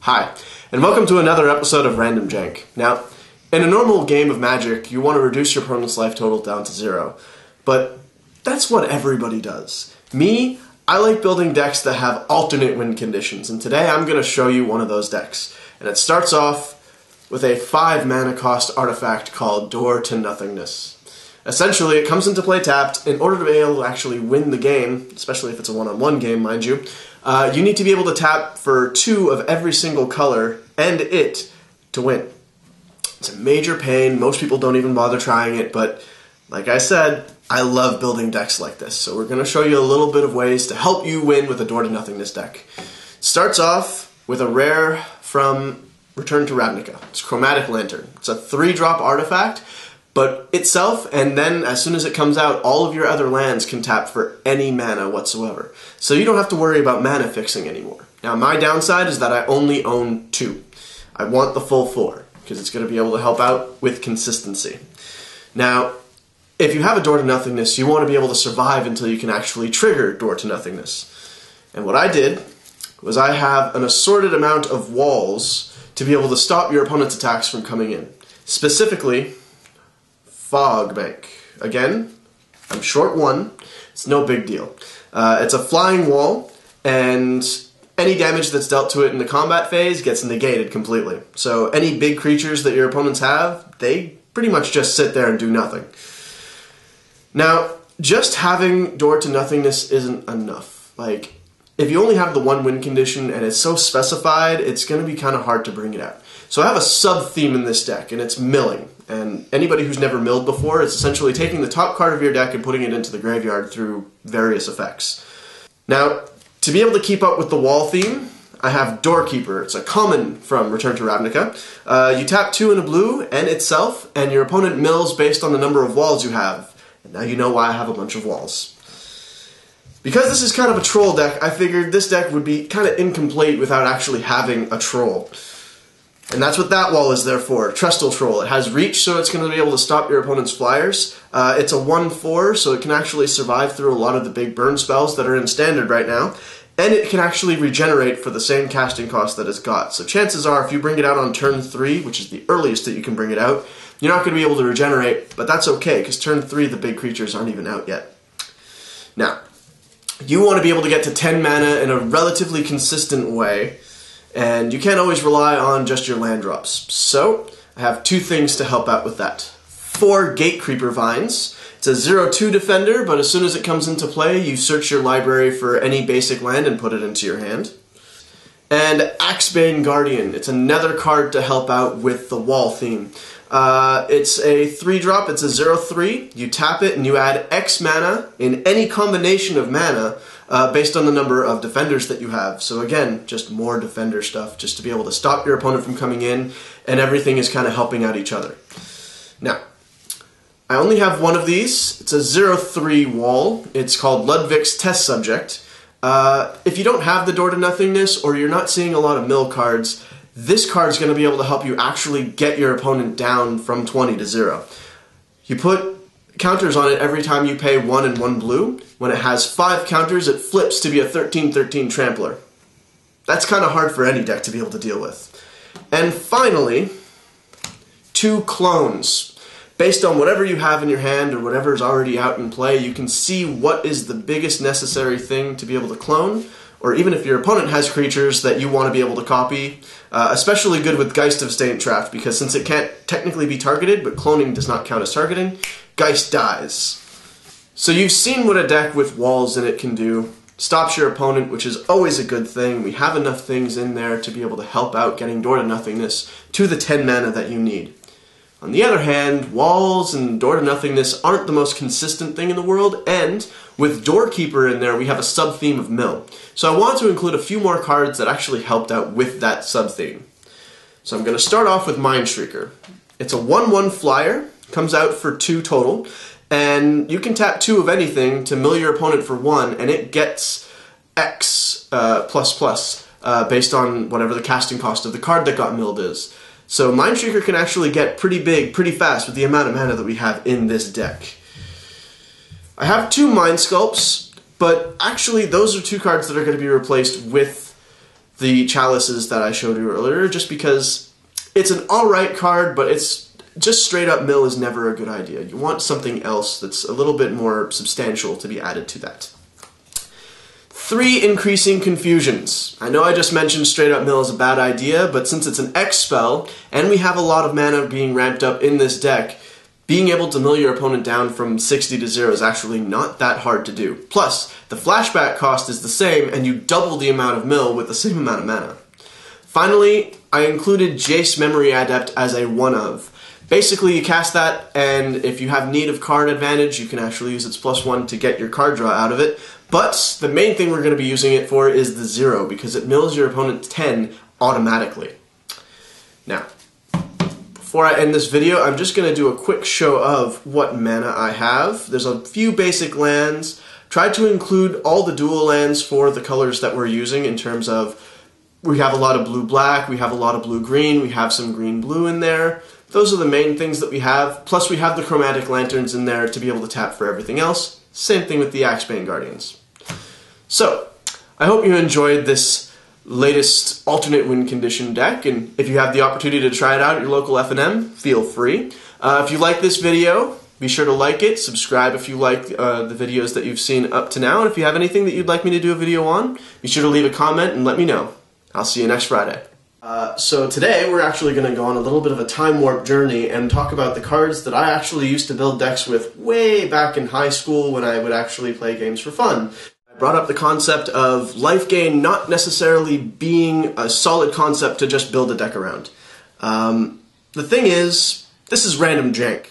Hi, and welcome to another episode of Random Jank. Now, in a normal game of Magic, you want to reduce your opponent's life total down to 0. But that's what everybody does. Me, I like building decks that have alternate win conditions, and today I'm going to show you one of those decks. And it starts off with a 5 mana cost artifact called Door to Nothingness. Essentially, it comes into play tapped. In order to be able to actually win the game, especially if it's a one-on-one game, mind you, you need to be able to tap for 2 of every single color and it to win. It's a major pain. Most people don't even bother trying it, but like I said, I love building decks like this. So we're going to show you a little bit of ways to help you win with a Door to Nothingness deck. Starts off with a rare from Return to Ravnica. It's Chromatic Lantern. It's a 3-drop artifact, but itself, and then as soon as it comes out, all of your other lands can tap for any mana whatsoever. So you don't have to worry about mana fixing anymore. Now my downside is that I only own 2. I want the full 4, because it's going to be able to help out with consistency. Now, if you have a Door to Nothingness, you want to be able to survive until you can actually trigger Door to Nothingness. And what I did was I have an assorted amount of walls to be able to stop your opponent's attacks from coming in. Specifically, Fog Bank. Again, I'm short 1. It's no big deal. It's a flying wall, and any damage that's dealt to it in the combat phase gets negated completely. So any big creatures that your opponents have, they pretty much just sit there and do nothing. Now, just having Door to Nothingness isn't enough. Like, if you only have the 1 win condition and it's so specified, it's going to be kind of hard to bring it out. So I have a sub-theme in this deck, and it's milling. And anybody who's never milled before, it's essentially taking the top card of your deck and putting it into the graveyard through various effects. Now, to be able to keep up with the wall theme, I have Trollkeeper. It's a common from Return to Ravnica. You tap 2 and a blue and itself, and your opponent mills based on the number of walls you have. And now you know why I have a bunch of walls. Because this is kind of a troll deck, I figured this deck would be kind of incomplete without actually having a troll. And that's what that wall is there for, Trestle Troll. It has reach, so it's going to be able to stop your opponent's flyers. It's a 1/4, so it can actually survive through a lot of the big burn spells that are in Standard right now. And it can actually regenerate for the same casting cost that it's got. So chances are, if you bring it out on turn 3, which is the earliest that you can bring it out, you're not going to be able to regenerate, but that's okay, because turn 3, the big creatures aren't even out yet. Now, you want to be able to get to 10 mana in a relatively consistent way, and you can't always rely on just your land drops. So, I have 2 things to help out with that. 4 Gatecreeper Vines. It's a 0/2 defender, but as soon as it comes into play, you search your library for any basic land and put it into your hand. And Axebane Guardian. It's another card to help out with the wall theme. It's a 3-drop, it's a 0/3. You tap it and you add X mana in any combination of mana based on the number of defenders that you have. So again, just more defender stuff, just to be able to stop your opponent from coming in, and everything is kind of helping out each other. Now, I only have 1 of these. It's a 0/3 wall. It's called Ludwig's Test Subject. If you don't have the Door to Nothingness, or you're not seeing a lot of mill cards, this card's going to be able to help you actually get your opponent down from 20 to 0. You put counters on it every time you pay 1 and 1 blue. When it has 5 counters, it flips to be a 13/13 Trampler. That's kind of hard for any deck to be able to deal with. And finally, 2 clones. Based on whatever you have in your hand or whatever is already out in play, you can see what is the biggest necessary thing to be able to clone, or even if your opponent has creatures that you want to be able to copy. Especially good with Geist of Sainttraft, because since it can't technically be targeted, but cloning does not count as targeting, Geist dies. So you've seen what a deck with walls in it can do. Stops your opponent, which is always a good thing. We have enough things in there to be able to help out getting Door to Nothingness to the 10 mana that you need. On the other hand, walls and Door to Nothingness aren't the most consistent thing in the world, and with Trollkeeper in there, we have a sub-theme of mill. So I wanted to include a few more cards that actually helped out with that sub-theme. So I'm going to start off with Mindstreaker. It's a 1/1 flyer, comes out for 2 total, and you can tap 2 of anything to mill your opponent for 1, and it gets X based on whatever the casting cost of the card that got milled is. So Mindstreaker can actually get pretty big, pretty fast with the amount of mana that we have in this deck. I have 2 Mind Sculpts, but actually those are 2 cards that are going to be replaced with the chalices that I showed you earlier, just because it's an alright card, but it's just straight up mill is never a good idea. You want something else that's a little bit more substantial to be added to that. 3 increasing confusions. I know I just mentioned straight up mill is a bad idea, but since it's an X spell, and we have a lot of mana being ramped up in this deck, being able to mill your opponent down from 60 to 0 is actually not that hard to do. Plus, the flashback cost is the same, and you double the amount of mill with the same amount of mana. Finally, I included Jace Memory Adept as a one-of. Basically, you cast that, and if you have need of card advantage, you can actually use its +1 to get your card draw out of it. But the main thing we're going to be using it for is the 0, because it mills your opponent 10 automatically. Now, before I end this video, I'm just going to do a quick show of what mana I have. There's a few basic lands. Tried to include all the dual lands for the colors that we're using in terms of we have a lot of blue-black, we have a lot of blue-green, we have some green-blue in there. Those are the main things that we have. Plus we have the chromatic lanterns in there to be able to tap for everything else. Same thing with the Axebane Guardians. So, I hope you enjoyed this latest alternate win condition deck, and if you have the opportunity to try it out at your local F&M, feel free. If you like this video, be sure to like it, subscribe if you like the videos that you've seen up to now, and if you have anything that you'd like me to do a video on, be sure to leave a comment and let me know. I'll see you next Friday. So today we're actually going to go on a little bit of a time warp journey and talk about the cards that I actually used to build decks with way back in high school when I would actually play games for fun. I brought up the concept of life gain not necessarily being a solid concept to just build a deck around. The thing is, this is random jank.